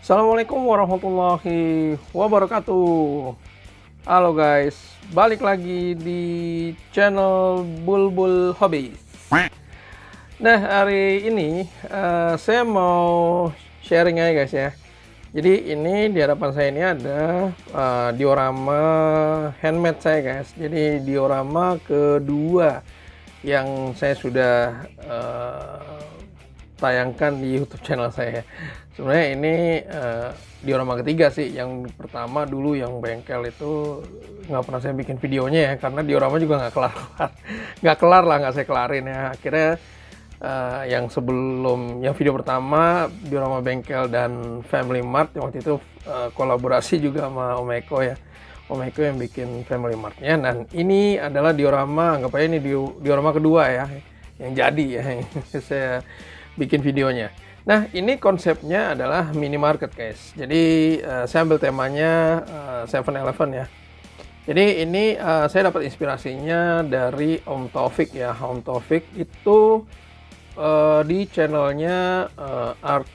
Assalamualaikum warahmatullahi wabarakatuh. Halo guys, balik lagi di channel Bulbul Hobbies. Nah, hari ini saya mau sharing aja guys ya. Jadi ini di hadapan saya ini ada diorama handmade saya guys. Jadi diorama kedua yang saya sudah tayangkan di YouTube channel saya. Sebenarnya ini diorama ketiga sih. Yang pertama dulu yang bengkel itu nggak pernah saya bikin videonya ya, karena diorama juga nggak kelar lah, nggak saya kelarin ya. Akhirnya yang sebelum yang video pertama diorama bengkel dan Family Mart, yang waktu itu kolaborasi juga sama Om Eko ya. Om Eko yang bikin Family Mart-nya. Dan ini adalah diorama, anggap aja ini diorama kedua ya, yang jadi ya. Saya bikin videonya. Nah, ini konsepnya adalah minimarket guys. Jadi saya ambil temanya 7-Eleven ya. Jadi ini saya dapat inspirasinya dari Om Taufik ya. Om Taufik itu di channelnya Art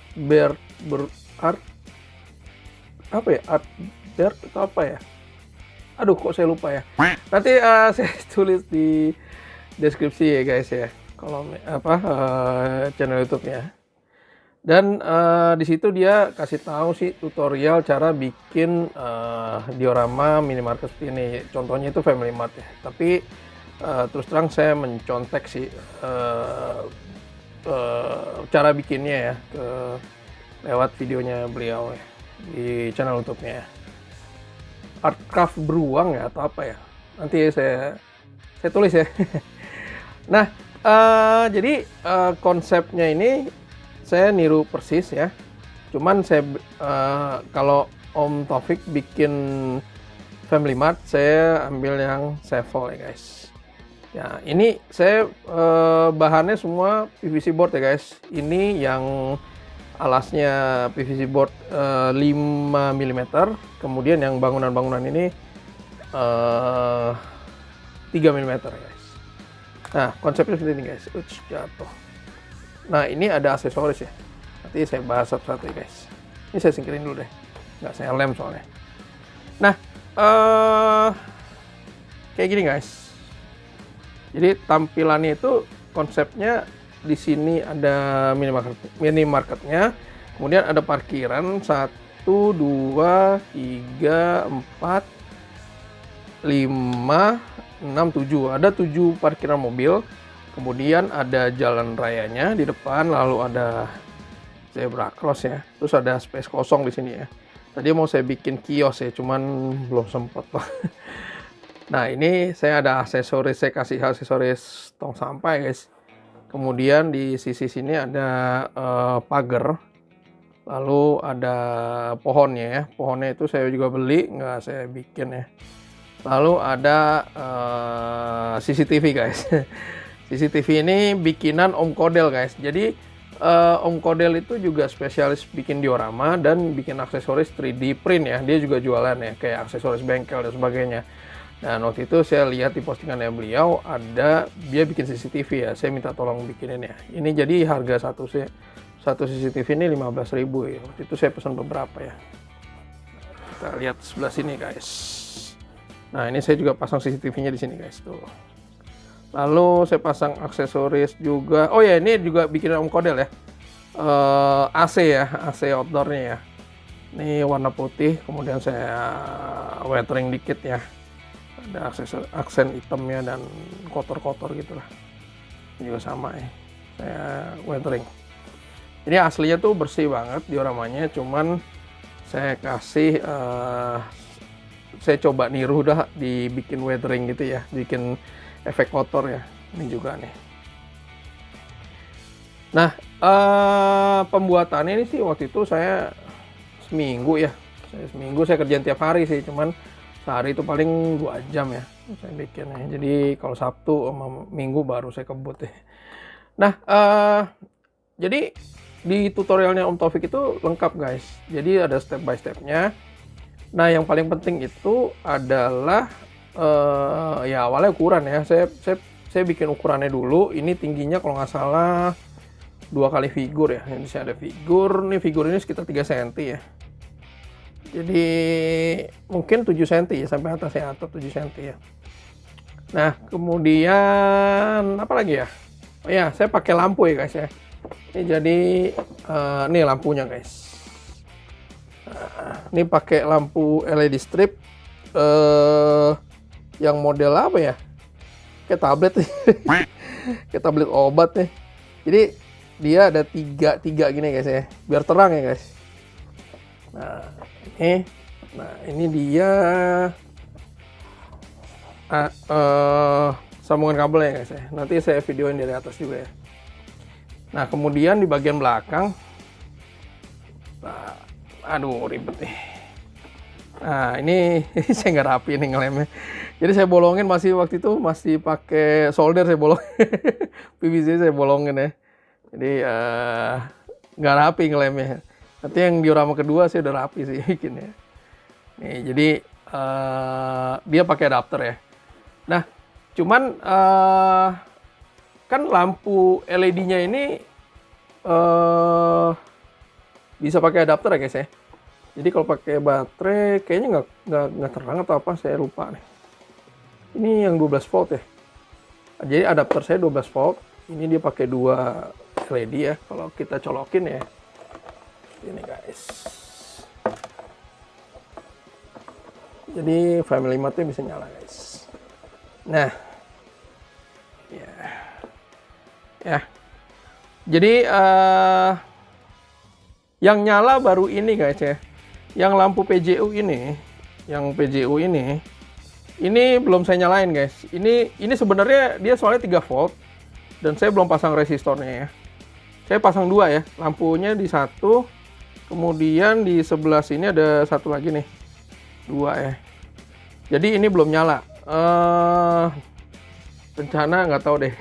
apa ya? Art Bear atau apa ya? Aduh, kok saya lupa ya. Nanti saya tulis di deskripsi ya guys ya. Kalau channel YouTube-nya. Dan di situ dia kasih tahu sih tutorial cara bikin diorama minimarket seperti ini. Contohnya itu Family Mart ya. Tapi terus terang saya mencontek sih cara bikinnya ya lewat videonya beliau ya, di channel YouTube-nya. Artcraft Beruang ya atau apa ya? Nanti saya tulis ya. Nah, jadi konsepnya ini saya niru persis ya. Cuman saya kalau Om Taufik bikin Family Mart, saya ambil yang Sevel ya guys. Ya, ini saya bahannya semua PVC board ya guys. Ini yang alasnya PVC board 5 mm. Kemudian yang bangunan-bangunan ini 3 mm ya guys. Nah, konsepnya seperti ini guys. Jatuh. Nah, ini ada aksesoris ya. Nanti saya bahas satu-satu ya guys. Ini saya singkirin dulu deh. Nggak saya lem soalnya. Nah, kayak gini guys. Jadi tampilannya itu konsepnya di sini ada minimarketnya. Kemudian ada parkiran 1, 2, 3, 4, 5, 6, 7. Ada 7 parkiran mobil. Kemudian ada jalan rayanya di depan, lalu ada zebra cross ya. Terus ada space kosong di sini ya. Tadi mau saya bikin kios ya, cuman belum sempat. Nah, ini saya ada aksesoris, saya kasih aksesoris tong sampah ya guys. Kemudian di sisi sini ada pagar. Lalu ada pohonnya ya. Pohonnya itu saya juga beli, nggak saya bikin ya. Lalu ada CCTV guys. CCTV ini bikinan Om Kodel guys. Jadi Om Kodel itu juga spesialis bikin diorama dan bikin aksesoris 3D print ya. Dia juga jualan ya, kayak aksesoris bengkel dan sebagainya. Dan waktu itu saya lihat di postingannya beliau ada dia bikin CCTV ya. Saya minta tolong bikinin ya. Ini jadi harga satu CCTV ini 15.000 ya. Waktu itu saya pesan beberapa ya. Kita lihat sebelah sini guys. Nah, ini saya juga pasang CCTV-nya di sini guys tuh. Lalu saya pasang aksesoris juga. Oh ya, ini juga bikinan Om Kodel ya. AC ya, AC outdoornya ya. Ini warna putih, kemudian saya weathering dikit ya. Ada aksen hitamnya dan kotor-kotor gitulah. Ini juga sama ya. Saya weathering. Ini aslinya tuh bersih banget dioramanya, cuman saya kasih saya coba niru dah dibikin weathering gitu ya, bikin efek kotor ya. Ini juga nih. Nah, pembuatannya ini sih waktu itu saya seminggu ya. Saya kerjain tiap hari sih, cuman sehari itu paling 2 jam ya saya bikin ya. Jadi kalau Sabtu sama Minggu baru saya kebut ya. Nah, jadi di tutorialnya Om Taufik itu lengkap guys. Jadi ada step by stepnya. Nah, yang paling penting itu adalah ya awalnya ukuran ya. Saya bikin ukurannya dulu. Ini tingginya kalau nggak salah 2 kali figur ya. Ini saya ada figur, nih figur ini sekitar 3 cm ya. Jadi mungkin 7 cm ya, sampai atasnya atap 7 cm ya. Nah, kemudian apa lagi ya? Oh ya, saya pakai lampu ya guys ya. Ini jadi nih lampunya guys. Ini pakai lampu LED strip yang model apa ya? Kayak tablet nih. Kayak tablet obat nih. Jadi dia ada tiga gini guys ya, biar terang ya guys. Nah ini dia sambungan kabelnya ya guys ya. Nanti saya videoin dari atas juga ya. Nah kemudian di bagian belakang, aduh ribet nih. Nah ini saya nggak rapi nih ngelemnya. Jadi saya bolongin waktu itu masih pakai solder, saya bolong PVC saya bolongin ya. Jadi nggak rapi ngelemnya. Nanti yang diorama kedua saya udah rapi sih bikinnya. Nih jadi dia pakai adapter ya. Nah cuman kan lampu LED-nya ini bisa pakai adapter ya guys ya. Jadi kalau pakai baterai kayaknya nggak terang atau apa, saya lupa nih. Ini yang 12 volt ya. Jadi adapter saya 12 volt. Ini dia pakai 2 LED ya. Kalau kita colokin ya. Ini guys. Jadi family mode-nya bisa nyala guys. Nah. Ya. Jadi yang nyala baru ini guys ya. Yang lampu PJU ini, ini belum saya nyalain guys. Ini sebenarnya dia soalnya 3 volt dan saya belum pasang resistornya ya. Saya pasang 2 ya, lampunya di satu, kemudian di sebelah sini ada satu lagi nih, 2 ya. Jadi ini belum nyala. Rencana nggak tahu deh.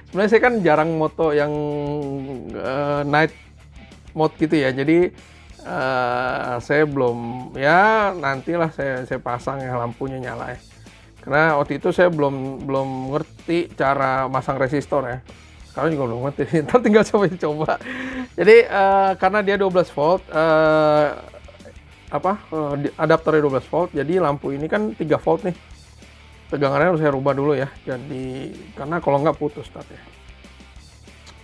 Sebenarnya saya kan jarang moto yang night mode gitu ya. Jadi saya belum, ya nantilah saya pasang yang lampunya nyala ya. Karena waktu itu saya belum ngerti cara masang resistor ya. Sekarang juga belum ngerti. Ntar tinggal coba. Jadi karena dia 12 volt, adapternya 12 volt, jadi lampu ini kan 3 volt nih. Tegangannya harus saya rubah dulu ya. Jadi karena kalau nggak putus start ya.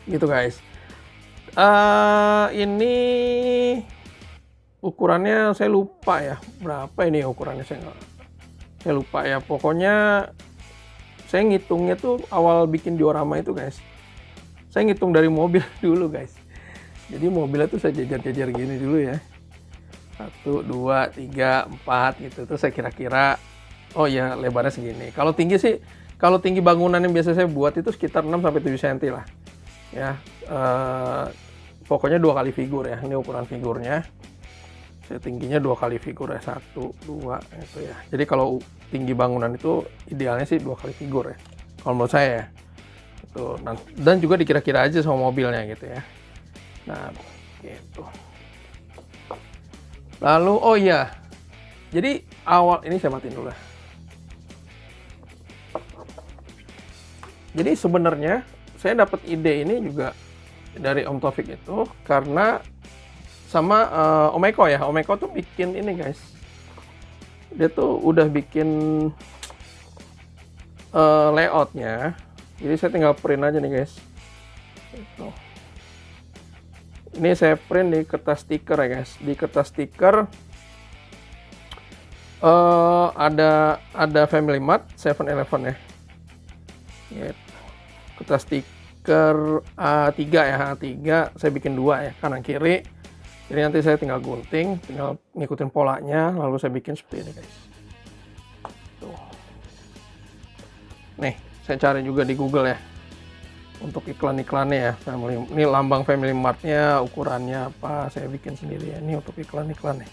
Gitu guys. Ini ukurannya saya lupa ya, berapa ini ukurannya saya lupa ya. Pokoknya saya ngitungnya tuh awal bikin diorama itu guys, saya ngitung dari mobil dulu guys. Jadi mobilnya tuh saya jajar gini dulu ya, 1, 2, 3, 4 gitu. Terus saya kira-kira oh ya lebarnya segini. Kalau tinggi bangunan yang biasa saya buat itu sekitar 6-7 cm lah ya. Pokoknya 2 kali figur ya, ini ukuran figurnya. Saya tingginya 2 kali figur ya, 1, 2 itu ya. Jadi kalau tinggi bangunan itu idealnya sih 2 kali figur ya, kalau menurut saya ya. Itu, dan juga dikira-kira aja sama mobilnya gitu ya. Nah gitu. Lalu oh iya, jadi awal ini saya matiin dulu lah. Jadi sebenarnya saya dapat ide ini juga dari Om Taufik itu karena sama Om Eko ya. Om Eko tuh bikin ini guys, dia tuh udah bikin layoutnya. Jadi saya tinggal print aja nih guys. Ini saya print di kertas stiker ya guys. Di kertas stiker ada Family Mart 7-Eleven ya. Kertas stiker A3 ya, A3 saya bikin 2 ya, kanan kiri. Jadi nanti saya tinggal gunting, tinggal ngikutin polanya, lalu saya bikin seperti ini guys. Tuh. Nih, saya cari juga di Google ya untuk iklan-iklannya ya. Ini lambang Family Mart-nya, ukurannya apa, saya bikin sendiri ya. Ini untuk iklan-iklannya.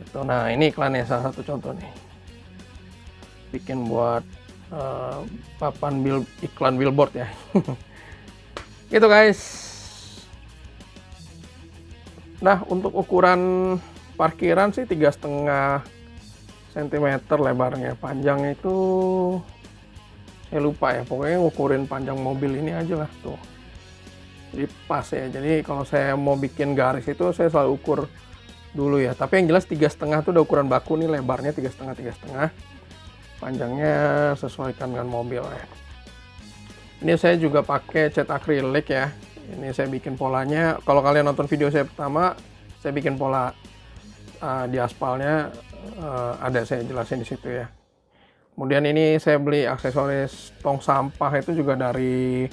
Itu, nah ini iklannya salah satu contoh nih. Bikin buat papan iklan billboard ya. Gitu guys. Nah untuk ukuran parkiran sih 3,5 cm lebarnya, panjangnya itu saya lupa ya, pokoknya ngukurin panjang mobil ini aja lah tuh. Jadi pas ya. Jadi kalau saya mau bikin garis itu saya selalu ukur dulu ya. Tapi yang jelas 3,5 itu udah ukuran baku nih, lebarnya 3,5, panjangnya sesuaikan dengan mobil ya. Ini saya juga pakai cat akrilik ya. Ini saya bikin polanya. Kalau kalian nonton video saya pertama, saya bikin pola di aspalnya, ada saya jelasin di situ ya. Kemudian ini saya beli aksesoris tong sampah itu juga dari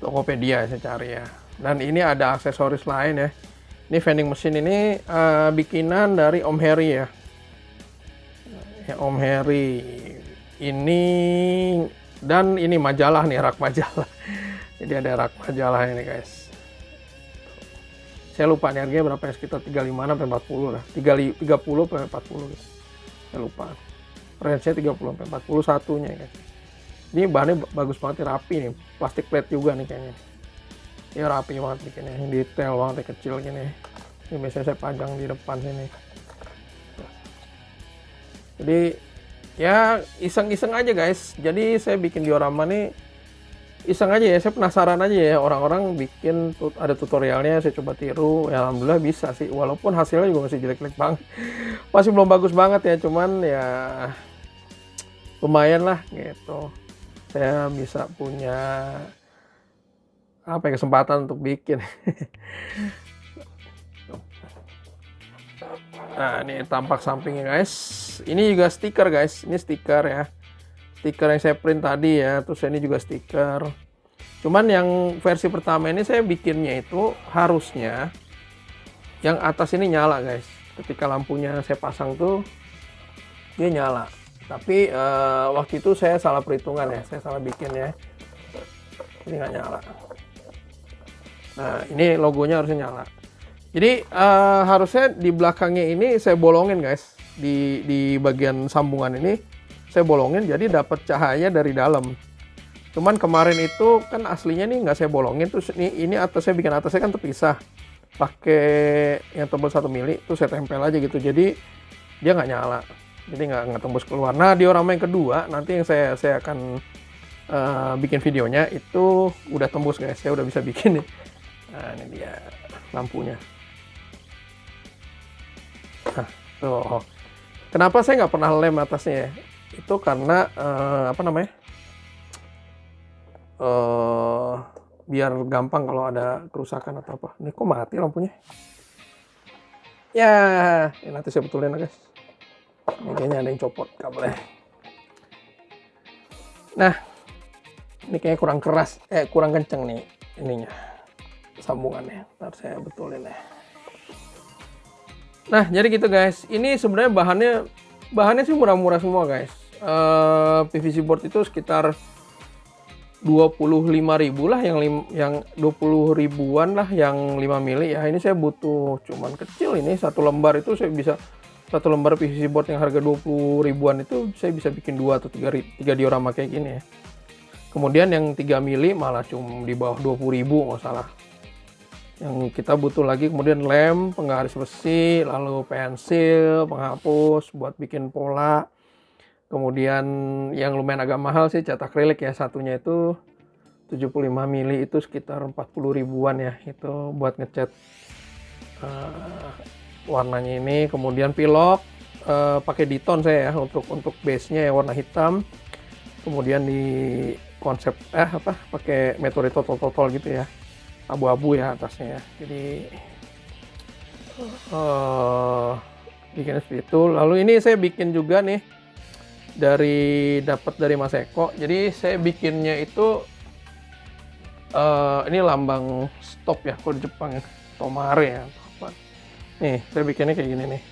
Tokopedia saya cari ya. Dan ini ada aksesoris lain ya. Ini vending machine ini bikinan dari Om Heri ya. Om Heri ini, dan ini majalah nih, rak majalah. Jadi ada rak majalah ini guys. Saya lupa nih harganya berapa ya, sekitar 35 sampai 40 lah. 30 sampai 40 gitu. Saya lupa. Range-nya 30 sampai 40 satunya guys. Ini bahannya bagus banget, rapi nih. Plastik plate juga nih kayaknya. Ya rapi banget bikinnya, detail banget, kecil gini. Ini biasanya saya pajang di depan sini. Jadi ya iseng-iseng aja guys. Jadi saya bikin diorama nih iseng aja ya, saya penasaran aja ya, orang-orang bikin ada tutorialnya, saya coba tiru ya, alhamdulillah bisa sih, walaupun hasilnya juga masih jelek-jelek banget. Masih belum bagus banget ya, cuman ya lumayan lah gitu. Saya bisa punya apa ya, kesempatan untuk bikin. Nah ini tampak sampingnya guys. Ini juga stiker guys, ini stiker ya, stiker yang saya print tadi ya. Terus ini juga stiker, cuman yang versi pertama ini saya bikinnya itu harusnya yang atas ini nyala guys. Ketika lampunya saya pasang tuh dia nyala, tapi waktu itu saya salah perhitungan ya, saya salah bikin ya, ini nggak nyala. Nah ini logonya harusnya nyala. Jadi harusnya di belakangnya ini saya bolongin guys, di bagian sambungan ini saya bolongin, jadi dapat cahaya dari dalam. Cuman kemarin itu kan aslinya nih nggak saya bolongin, terus ini atasnya, bikin atasnya kan terpisah, pakai yang tebal 1 mili, terus saya tempel aja gitu, jadi dia nggak nyala, jadi nggak tembus keluar. Nah diorama yang kedua nanti yang saya akan bikin videonya itu udah tembus guys, saya udah bisa bikin nih. Nah ini dia lampunya. Nah, tuh. Kenapa saya nggak pernah lem atasnya ya? Itu karena apa namanya? Biar gampang kalau ada kerusakan atau apa. Ini kok mati lampunya? Ya, nanti saya betulin guys. Ini kayaknya ada yang copot kabelnya. Nah, ini kayaknya kurang keras, kurang kenceng nih ininya, sambungannya. Ntar saya betulin ya. Nah jadi gitu guys, ini sebenarnya bahannya sih murah-murah semua guys. PVC board itu sekitar 25.000 lah, yang 20 ribuan lah yang 5 mili ya. Ini saya butuh cuman kecil, ini satu lembar itu saya bisa, satu lembar PVC board yang harga 20 ribuan itu saya bisa bikin 2 atau 3 diorama kayak gini ya. Kemudian yang 3 mili malah cuma di bawah 20.000 nggak salah. Yang kita butuh lagi kemudian lem, penggaris besi, lalu pensil, penghapus buat bikin pola. Kemudian yang lumayan agak mahal sih cat akrilik ya, satunya itu 75 mili itu sekitar 40 ribuan ya, itu buat ngecat warnanya ini. Kemudian pilok pakai Diton saya ya, untuk base-nya ya warna hitam. Kemudian di konsep pakai metode totol gitu ya, abu-abu ya atasnya ya. Jadi bikin seperti itu. Lalu ini saya bikin juga nih dapat dari Mas Eko. Jadi saya bikinnya itu ini lambang stop ya, kalau di Jepang ya, Tomare ya. Nih saya bikinnya kayak gini nih.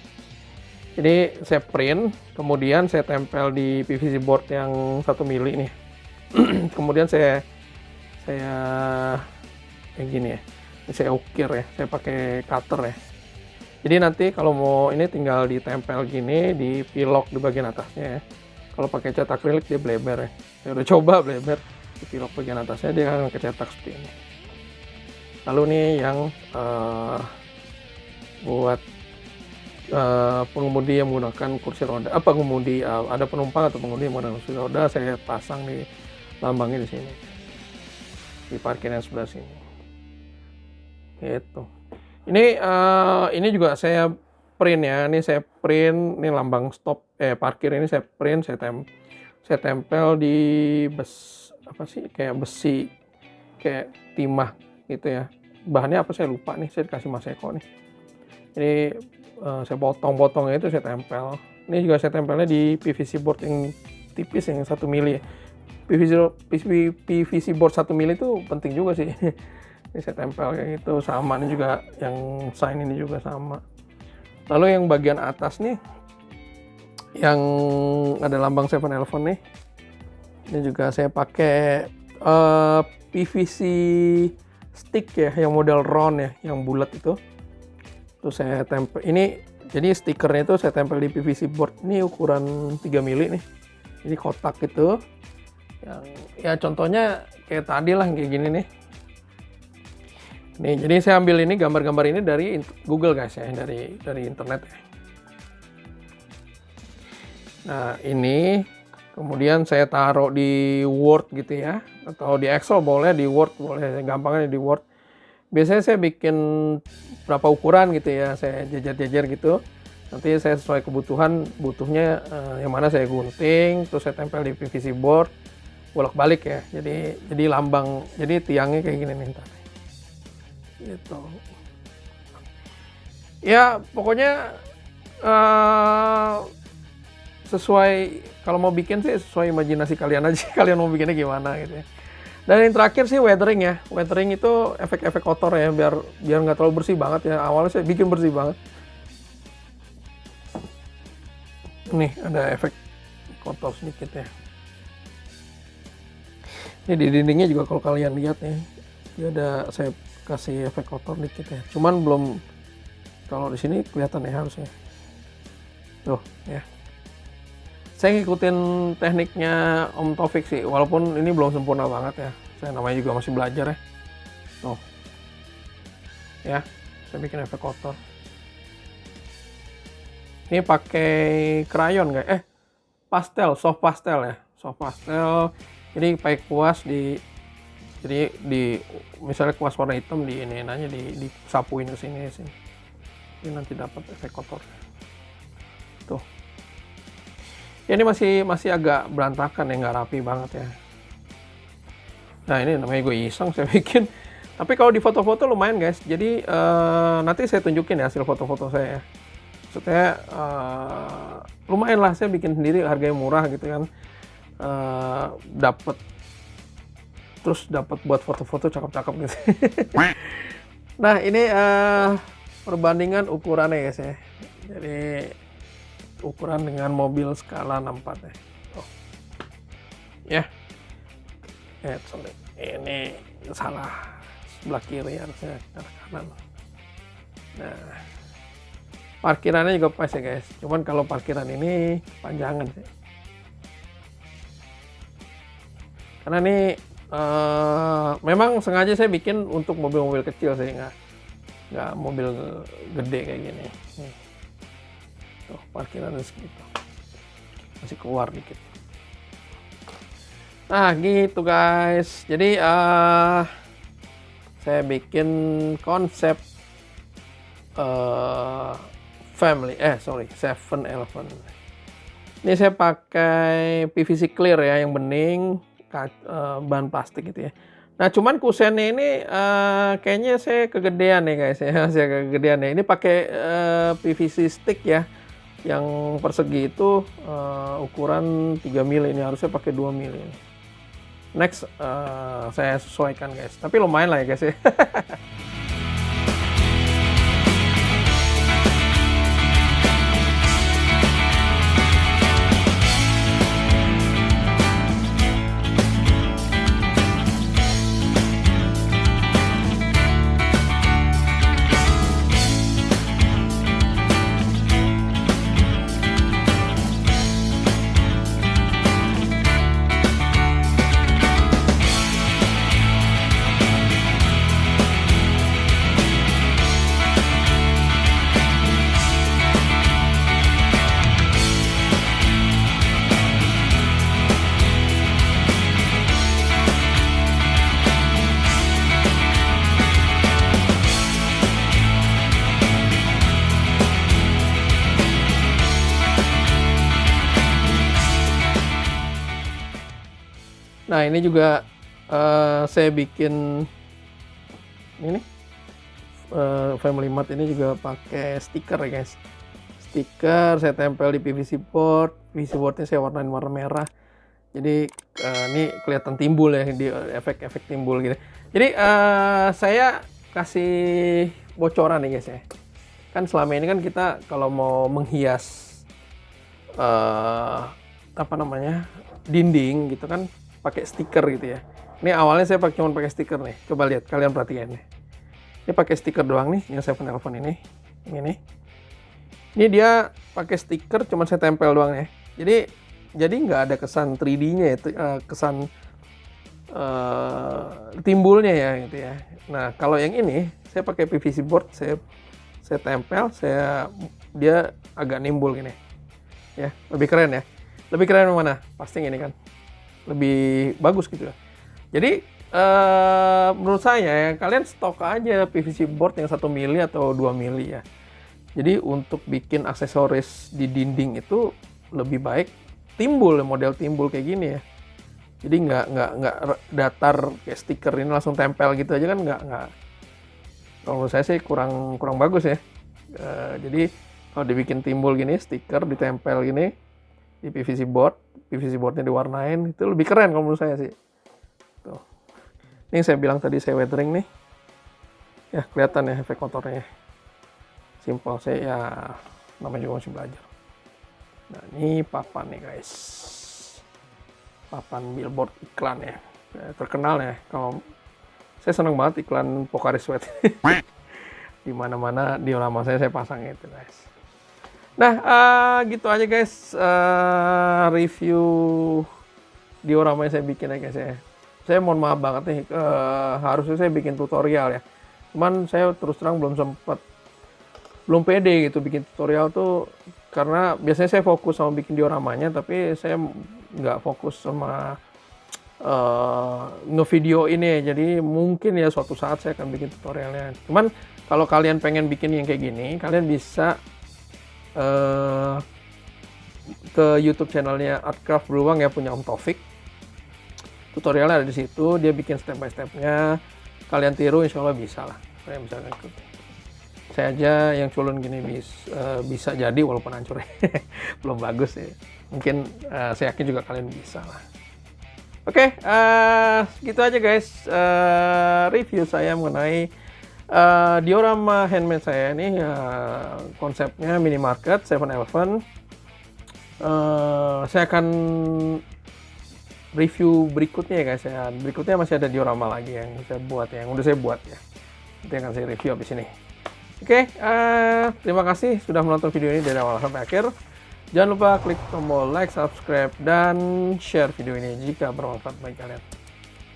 Jadi saya print, kemudian saya tempel di PVC board yang 1 mili nih. Kemudian saya kayak gini ya, ini saya ukir ya, saya pakai cutter ya. Jadi nanti kalau mau ini tinggal ditempel gini di pilok di bagian atasnya ya. Kalau pakai cat akrilik dia bleber ya, saya udah coba bleber di pilok bagian atasnya, dia akan kecetak seperti ini. Lalu nih yang buat pengemudi yang menggunakan kursi roda, pengemudi ada penumpang atau pengemudi yang menggunakan kursi roda, saya pasang di lambangnya di sini, di parkiran sebelah sini. Gitu. Ini juga saya print ya. Ini saya print, ini lambang stop parkir ini saya print, saya tempel di apa sih, kayak besi, kayak timah gitu ya. Bahannya apa saya lupa nih, saya dikasih Mas Eko nih. Ini saya potong-potongnya itu saya tempel. Ini juga saya tempelnya di PVC board yang tipis yang 1 mili ya. PVC board 1 mili itu penting juga sih. Ini saya tempel kayak gitu, sama ini juga yang sign ini juga sama. Lalu yang bagian atas nih, yang ada lambang 7-Eleven nih, ini juga saya pakai PVC stick ya, yang model round ya, yang bulat itu. Terus saya tempel, ini jadi stikernya itu saya tempel di PVC board. Ini ukuran 3 mili nih. Ini kotak itu. Yang ya contohnya kayak tadi lah, kayak gini nih. Nih, jadi saya ambil ini gambar-gambar ini dari Google guys ya, dari internet ya. Nah, ini kemudian saya taruh di Word gitu ya, atau di Excel boleh, di Word boleh, gampangnya di Word. Biasanya saya bikin berapa ukuran gitu ya, saya jajar-jajar gitu. Nanti saya sesuai kebutuhan, butuhnya yang mana saya gunting, terus saya tempel di PVC board, bolak-balik ya. Jadi lambang, jadi tiangnya kayak gini nih ntar. Gitu. Ya pokoknya sesuai, kalau mau bikin sih sesuai imajinasi kalian aja. Kalian mau bikinnya gimana gitu ya. Dan yang terakhir sih weathering ya. Weathering itu efek-efek kotor ya, biar nggak terlalu bersih banget ya. Awalnya saya bikin bersih banget. Nih ada efek kotor sedikit ya. Ini di dindingnya juga kalau kalian lihat nih, dia ada saya kasih efek kotor dikit ya. Cuman belum, kalau di sini kelihatan ya harusnya. Tuh ya. Saya ngikutin tekniknya Om Taufik sih, walaupun ini belum sempurna banget ya. Saya namanya juga masih belajar ya. Tuh. Ya, saya bikin efek kotor. Ini pakai krayon nggak? Pastel, soft pastel ya. Soft pastel. Jadi pakai kuas jadi misalnya kuas warna hitam di ini nanya disapuin ke sini. Ini nanti dapat efek kotor. Tuh. Ya, ini masih agak berantakan ya, nggak rapi banget ya. Nah, ini namanya gue iseng saya bikin. Tapi kalau di foto-foto lumayan guys. Jadi nanti saya tunjukin ya hasil foto-foto saya ya. Maksudnya lumayan lah, saya bikin sendiri, harganya murah gitu kan. Terus dapat buat foto-foto cakep-cakep gitu. Nah, ini perbandingan ukurannya guys ya. Jadi ukuran dengan mobil skala 64 ya. Oh. Ya. Sorry. Ini salah. Sebelah kiri harusnya ke kanan. Nah. Parkirannya juga pas ya guys. Cuman kalau parkiran ini panjangan sih. Karena ini memang sengaja saya bikin untuk mobil-mobil kecil sih, nggak mobil gede kayak gini. Tuh, parkirannya segitu, masih keluar dikit. Nah gitu guys, jadi saya bikin konsep family 7-Eleven. Ini saya pakai PVC clear ya, yang bening, bahan plastik gitu ya. Nah cuman kusennya ini kayaknya saya kegedean nih guys ya. Saya kegedean ya. Ini pakai PVC stick ya, yang persegi itu ukuran 3 mili, ini harusnya pakai 2 mili. Next saya sesuaikan guys, tapi lumayan lah ya guys ya. Nah ini juga saya bikin ini nih, Family Mart ini juga pakai stiker ya guys. Stiker saya tempel di PVC board. PVC boardnya saya warnain warna merah. Jadi ini kelihatan timbul ya, di efek-efek timbul gitu. Jadi saya kasih bocoran nih guys ya. Kan selama ini kan kita kalau mau menghias apa namanya dinding gitu kan pakai stiker gitu ya. Ini awalnya saya cuma pakai stiker nih. Coba lihat, kalian perhatikan nih. Ini pakai stiker doang nih, yang 7-Eleven ini. Ini dia pakai stiker, cuma saya tempel doang ya. Jadi nggak ada kesan 3D-nya itu, kesan timbulnya ya gitu ya. Nah kalau yang ini saya pakai PVC board, saya tempel, dia agak nimbul gini. Ya, lebih keren ya. Lebih keren mana? Pasti ini kan. Lebih bagus gitu ya. Jadi menurut saya ya, kalian stok aja PVC board yang 1 mili atau 2 mili ya. Jadi untuk bikin aksesoris di dinding itu lebih baik timbul, model timbul kayak gini ya. Jadi nggak datar kayak stiker ini langsung tempel gitu aja kan nggak. Kalau menurut saya sih kurang bagus ya. Jadi kalau dibikin timbul gini, stiker ditempel gini di PVC boardnya diwarnain, itu lebih keren kalau menurut saya sih. Tuh. Ini saya bilang tadi saya weathering nih. Ya kelihatan ya efek kotornya. Simple, saya ya namanya juga masih belajar. Nah ini papan nih guys. Papan billboard iklan ya. Terkenal ya. Kalau saya seneng banget iklan Pocari Sweat. Di mana-mana diorama saya pasang itu guys. Nah gitu aja guys review diorama yang saya bikin ya guys ya. Saya mohon maaf banget nih, harusnya saya bikin tutorial ya. Cuman saya terus terang belum pede gitu bikin tutorial tuh, karena biasanya saya fokus sama bikin dioramanya, tapi saya nggak fokus sama ngevideo ini. Jadi mungkin ya suatu saat saya akan bikin tutorialnya. Cuman kalau kalian pengen bikin yang kayak gini, kalian bisa ke YouTube channelnya Artcraft Beruang ya, punya Om Taufik. Tutorialnya ada di situ, dia bikin step by stepnya. Kalian tiru, insya Allah bisa lah. Kalian bisa ikut. Saya aja yang culun gini bisa jadi walaupun hancur. Belum bagus ya. Mungkin saya yakin juga kalian bisa lah. Oke, gitu aja guys review saya mengenai diorama handmade saya ini. Konsepnya minimarket 7-Eleven. Saya akan review berikutnya ya guys ya. Berikutnya masih ada diorama lagi yang udah saya buat ya. Nanti akan saya review habis ini. Oke, terima kasih sudah menonton video ini dari awal sampai akhir. Jangan lupa klik tombol like, subscribe, dan share video ini jika bermanfaat bagi kalian.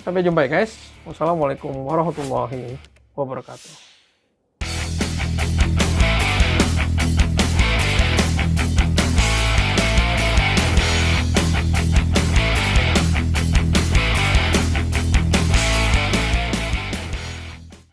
Sampai jumpa ya guys. Wassalamualaikum warahmatullahi wabarakatuh.